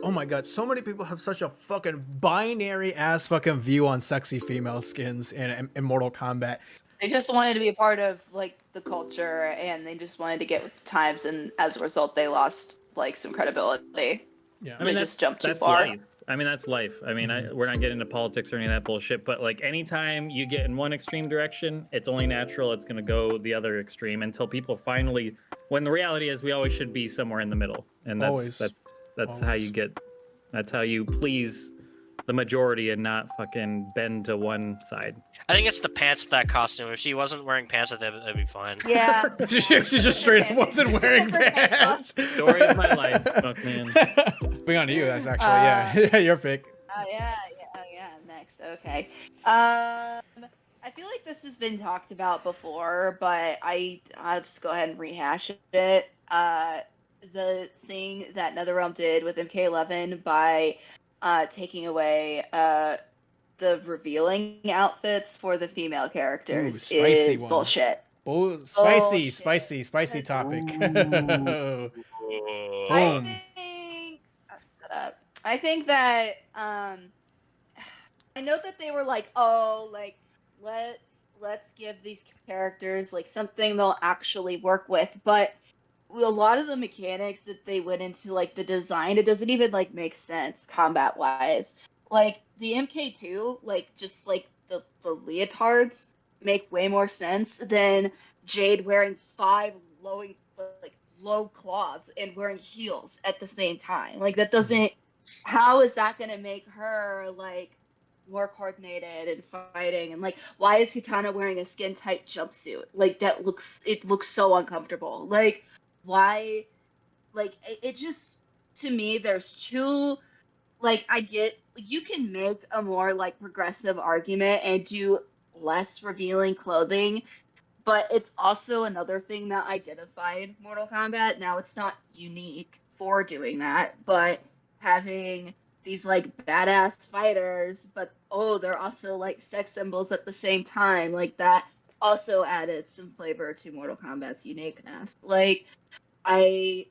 Oh my god, so many people have such a fucking binary ass fucking view on sexy female skins in Mortal Kombat. They just wanted to be a part of like the culture, and they just wanted to get with the times, and as a result, they lost like some credibility. Yeah, I mean, they that's just jumped too that's far. life. I mean, that's life. I mean, we're not getting into politics or any of that bullshit, but like anytime you get in one extreme direction, it's only natural it's going to go the other extreme until people finally, when the reality is we always should be somewhere in the middle. And that's how you get, that's how you please the majority and not fucking bend to one side. I think it's the pants with that costume. If she wasn't wearing pants, that'd be fine. Yeah. she just straight up wasn't wearing pants. Story of my life, fuck man. Bring on to you, that's actually, yeah, your pick. Yeah, next, okay. I feel like this has been talked about before, but I'll just go ahead and rehash it. The thing that NetherRealm did with MK11 by taking away the revealing outfits for the female characters is bullshit. Oh, spicy topic. Boom. I think that I know that they were like, oh, like let's give these characters like something they'll actually work with, but a lot of the mechanics that they went into, like the design, it doesn't even like make sense combat wise. Like the MK2, like just like the leotards make way more sense than Jade wearing 5 low cloths and wearing heels at the same time. Like that doesn't. How is that gonna make her like more coordinated and fighting? And like, why is Kitana wearing a skin tight jumpsuit? Like that looks so uncomfortable. Like why? Like it just, to me, there's two. Like I get, you can make a more like progressive argument and do less revealing clothing, but it's also another thing that identified Mortal Kombat. Now it's not unique for doing that, but having these like badass fighters, but they're also like sex symbols at the same time. Like that also added some flavor to Mortal Kombat's uniqueness. Like I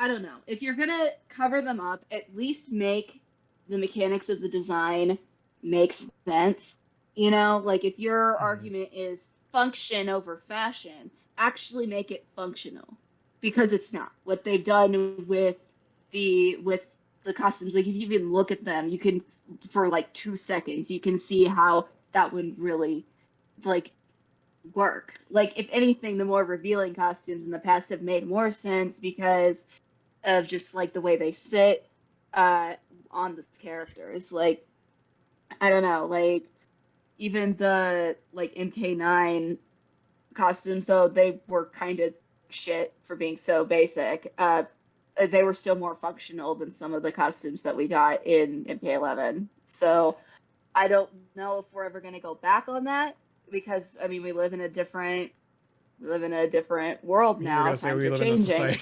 don't know. If you're gonna cover them up, at least make the mechanics of the design make sense. You know, like if your argument is function over fashion, actually make it functional, because it's not. What they've done with the costumes, like if you even look at them, you can, for like 2 seconds, you can see how that wouldn't really like work. Like if anything, the more revealing costumes in the past have made more sense because of just like the way they sit on the characters. Like I don't know, like even the like MK9 costumes, though they were kind of shit for being so basic, they were still more functional than some of the costumes that we got in MK11. So I don't know if we're ever going to go back on that, because I mean we live in a different world now. Times are changing.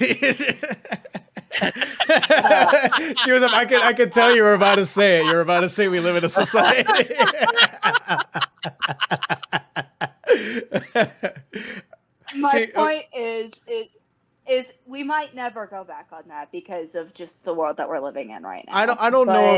She was up. I could tell you were about to say it. You were about to say we live in a society. My point is we might never go back on that because of just the world that we're living in right now. I don't know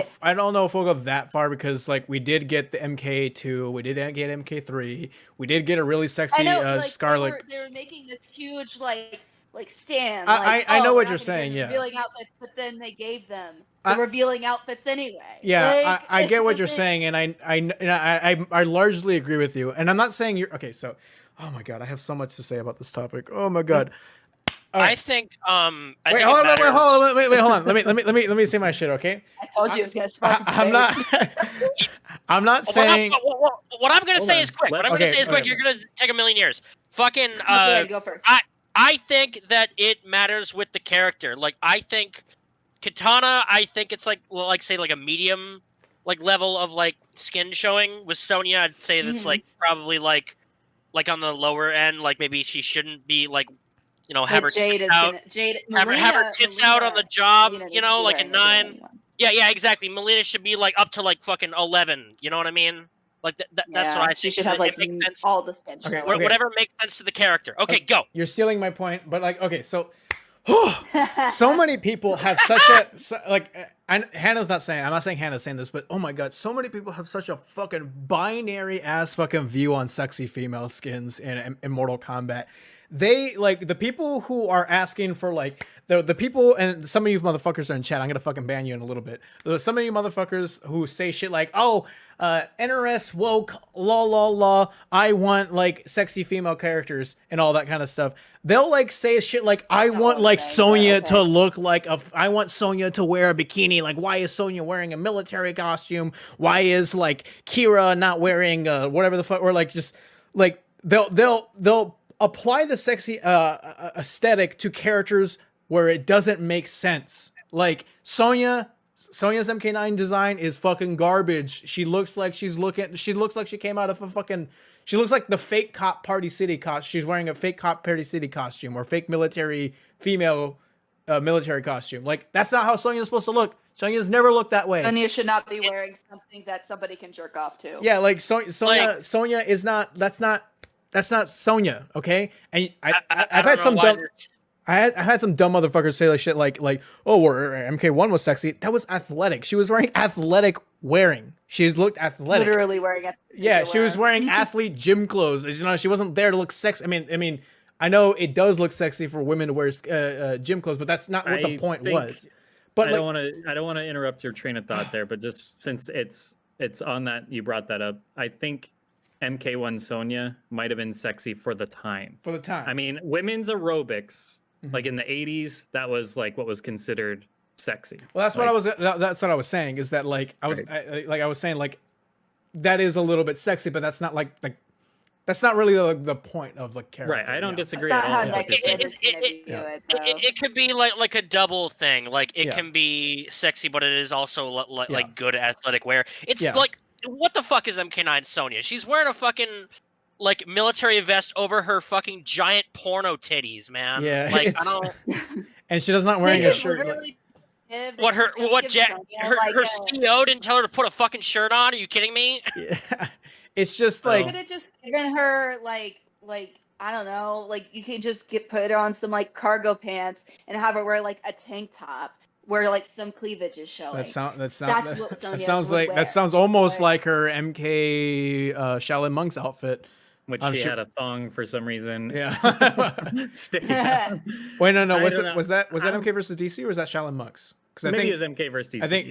if we'll go that far, because like we did get the MK2, we did get MK3, we did get a really sexy Scarlet. They were making this huge like stand. I know what you're saying. Yeah. Revealing outfits, but then they gave them the revealing outfits anyway. Yeah, like, I get what you're saying, and I largely agree with you. And I'm not saying you're okay. So, oh my god, I have so much to say about this topic. Oh my god. Right. I think hold on. Let me say my shit, okay? I told you it was gonna spark. I'm not saying. What I'm gonna say is quick. You're gonna take a million years. Fucking. Go first. I think that it matters with the character. Like I think Kitana, I think it's like say like a medium like level of like skin showing. With Sonya, I'd say that's like probably like on the lower end. Like maybe she shouldn't be like, you know, have her tits out. Have her tits out on the job, you know, like a 9. Yeah, exactly. Melina should be like up to like fucking 11. You know what I mean? Like that's what I think. She should have like all the skin. Okay. Whatever makes sense to the character. Okay, go. You're stealing my point, but like, okay, so So many people have such a Hannah's not saying, I'm not saying Hannah's saying this, but oh my god, so many people have such a fucking binary ass fucking view on sexy female skins in Mortal Kombat. They like the people who are asking for like the people, and some of you motherfuckers are in chat. I'm gonna fucking ban you in a little bit. There's some of you motherfuckers who say shit like, "Oh, NRS woke, la. I want like sexy female characters and all that kind of stuff." They'll like say shit like, "I want like Sonya to look like I want Sonya to wear a bikini. Like, why is Sonya wearing a military costume? Why is like Kira not wearing whatever the fuck?" Or like just like they'll apply the sexy aesthetic to characters where it doesn't make sense. Like Sonya's MK9 design is fucking garbage. She looks like she came out of a fucking, she looks like the fake cop Party City costume. She's wearing a fake cop Party City costume or fake military female military costume. Like that's not how Sonya's supposed to look. Sonya's never looked that way. Sonya should not be wearing something that somebody can jerk off to. Yeah, like Sonya is not. That's not Sonya, okay? And I've had some dumb. I had some dumb motherfuckers say like shit like oh, MK1 was sexy. That was athletic. She was wearing athletic wearing. She looked athletic. Literally wearing it. Yeah, she was wearing athlete gym clothes. You know, she wasn't there to look sexy. I mean, I know it does look sexy for women to wear gym clothes, but that's not what the point was. But I don't want to interrupt your train of thought there, but just since it's on that, you brought that up. I think MK1 Sonya might have been sexy for the time. For the time. I mean, women's aerobics, like in the 80s, that was like what was considered sexy. Well, that's what I was saying is that like I was saying like that is a little bit sexy, but that's not like that's not really the point of the character. Right. I don't disagree at all. It could be like a double thing. Like it can be sexy, but it is also like good athletic wear. It's like, what the fuck is MK9 Sonya? She's wearing a fucking like military vest over her fucking giant porno titties, man. Yeah, like I don't. And she's not wearing a shirt. Really what her CEO didn't tell her to put a fucking shirt on? Are you kidding me? Yeah, it's just like could have just given her like I don't know, like you could just put her on some like cargo pants and have her wear like a tank top where like some cleavage is showing. That sounds almost like her MK Shaolin Monk's outfit. Which she had a thong for some reason. Yeah. Sticking out. Wait, no. Was that MK versus DC or was that Shaolin Monks? Because I think it was MK versus DC. I think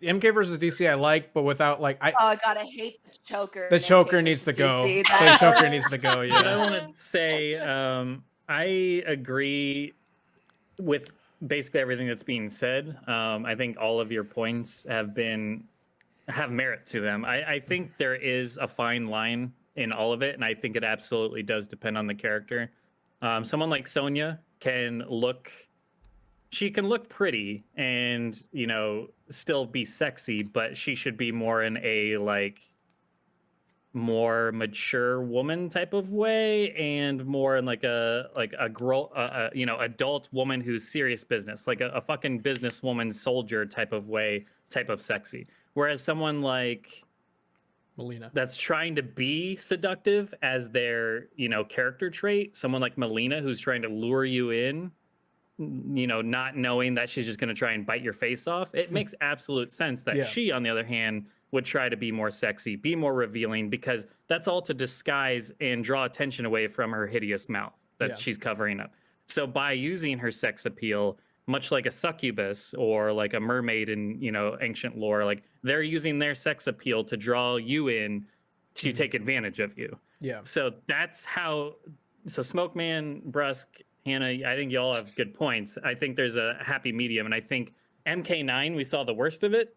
MK versus DC I like, but without like oh god, I hate the choker. The choker needs to go. The choker needs to go. Yeah. But I want to say I agree with basically everything that's being said. I think all of your points have merit to them. I think there is a fine line in all of it, and I think it absolutely does depend on the character. Someone like Sonya can look pretty and, you know, still be sexy, but she should be more in a like more mature woman type of way and more in like a girl, you know, adult woman who's serious business, like a fucking businesswoman soldier type of way, type of sexy. Whereas someone like Melina that's trying to be seductive as their, you know, character trait, someone like Melina who's trying to lure you in, you know, not knowing that she's just going to try and bite your face off, it makes absolute sense that she, on the other hand, would try to be more sexy, be more revealing, because that's all to disguise and draw attention away from her hideous mouth that she's covering up. So by using her sex appeal, much like a succubus or like a mermaid in, you know, ancient lore, like they're using their sex appeal to draw you in to take advantage of you. Yeah. So that's how. So Smokeman, Brusk, Hannah, I think y'all have good points. I think there's a happy medium, and I think MK9 we saw the worst of it,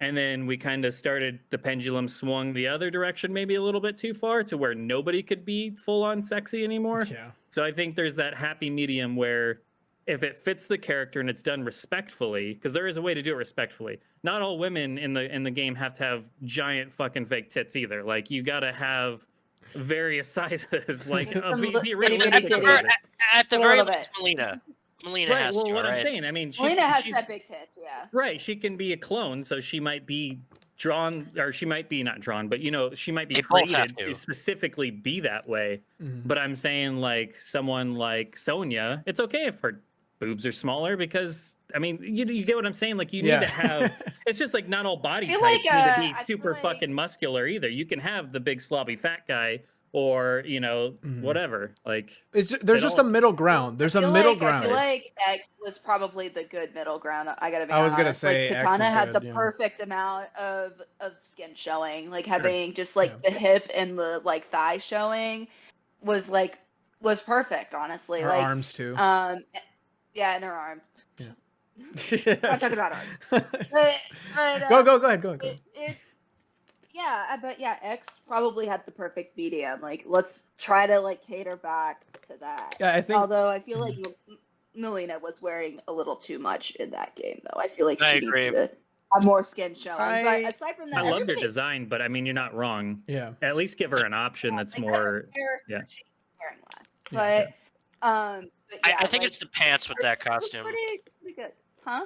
and then we kind of started, the pendulum swung the other direction maybe a little bit too far to where nobody could be full on sexy anymore. Yeah. So I think there's that happy medium where if it fits the character and it's done respectfully, because there is a way to do it respectfully. Not all women in the game have to have giant fucking fake tits either. Like you got to have various sizes. Like be realistic. At the very least, Melina right, has well, to. What right? I'm saying, I mean, Melina has that big tits, yeah. Right, she can be a clone, so she might be drawn, or she might be not drawn, but you know, she might be created to specifically be that way. But I'm saying, like someone like Sonya, it's okay if her boobs are smaller because I mean you get what I'm saying. Like you need Yeah. to have. It's just like not all body I feel types like, need to be I feel super like- fucking muscular either. You can have the big sloppy fat guy or whatever. Like It's there's it just all- a middle ground. There's a I feel middle like, ground. I feel like X was probably the good middle ground. I gotta be I was honest. gonna say like, X Katana is had good, the yeah. perfect amount of skin showing. Like Sure. having just like Yeah. the hip and the like thigh showing was perfect. Honestly, Her like arms too. yeah, and her arm. Yeah. I'm talking about arms. But, Go ahead. but yeah, X probably had the perfect medium. Like, let's try to like cater back to that. Yeah, I think Although I feel like Melina was wearing a little too much in that game, though. I feel like I she agree. needs to have more skin showing. I- But aside from that, I love their everybody- design, but I mean you're not wrong. yeah. At least give her an option that's like, more. her yeah. she's wearing less. Yeah, But yeah, I think like, it's the pants with that it was costume. pretty good, huh?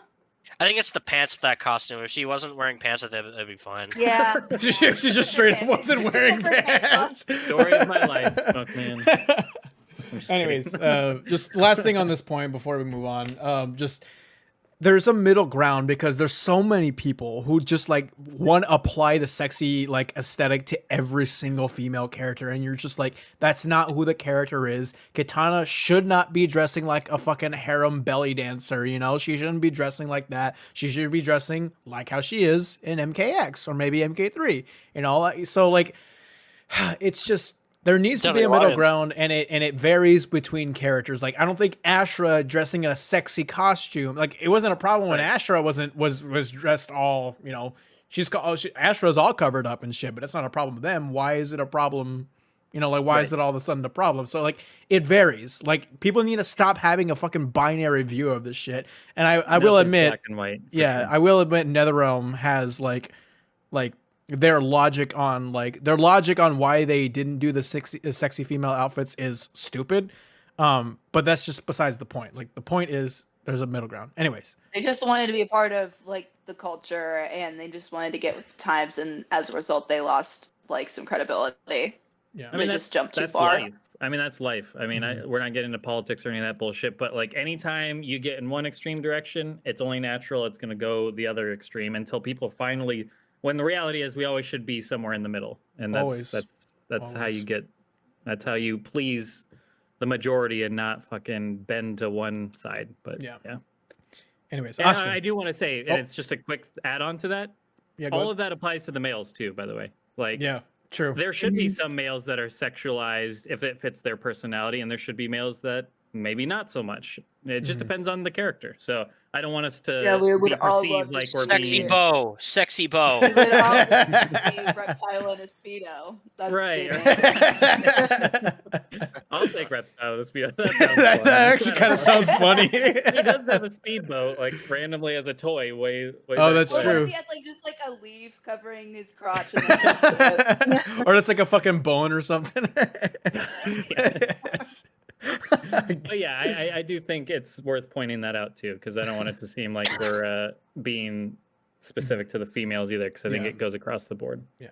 I think it's the pants with that costume. If she wasn't wearing pants, I think that'd be fine. Yeah. She just straight up wasn't wearing pants. Story of my life, fuck, man. I'm just Anyways, kidding. just last thing on this point before we move on. Just there's a middle ground because there's so many people who just like want to apply the sexy like aesthetic to every single female character, and you're just like, that's not who the character is. Katana should not be dressing like a fucking harem belly dancer, you know? She shouldn't be dressing like that. She should be dressing like how she is in MKX or maybe MK3, you know? So like, it's just, there needs to be a Definitely middle audience. ground, and it varies between characters. Like, I don't think Ashra dressing in a sexy costume, like, it wasn't a problem when Right. Ashra was dressed all, you know, Ashra's all covered up and shit, but that's not a problem with them. Why is it a problem? You know, like, why is Right. it all of a sudden a problem? So like, it varies. Like, people need to stop having a fucking binary view of this shit. And I will Nothing's admit, black and white. For yeah, sure. I will admit NetherRealm has like their logic on why they didn't do the sexy female outfits is stupid. But that's just besides the point. Like, the point is there's a middle ground. Anyways, They just wanted to be a part of like the culture, and they just wanted to get with the times, and as a result, they lost like some credibility. yeah. I mean, They that's just jumped too that's far. life. I mean, that's life. I mean, we're not getting into politics or any of that bullshit, but like anytime you get in one extreme direction, it's only natural it's going to go the other extreme until people finally, when the reality is we always should be somewhere in the middle. And Always. that's how Always. you get, that's how you please the majority and not fucking bend to one side. But Yeah. yeah. Anyways, And Austin. I do want to say, and Oh. it's just a quick add on to that. Yeah, go All ahead. of that applies to the males too, by the way. Like, Yeah, true. there should be some males that are sexualized if it fits their personality, and there should be males that maybe not so much. It just depends on the character. So I don't want us to Yeah, we would be all perceived love to like see we're Sexy being bow, sexy bow. We would all see Reptile in a speedo. That's Right. the- I'll take reptile. That sounds that fun. actually kind of sounds funny. He does have a speedboat, like randomly as a toy. Way Oh, back that's What when. if true. he had like just like a leaf covering his crotch? And then Or it's like a fucking bone or something. But yeah, I do think it's worth pointing that out too, because I don't want it to seem like we're being specific to the females either, because I think Yeah. it goes across the board. Yeah.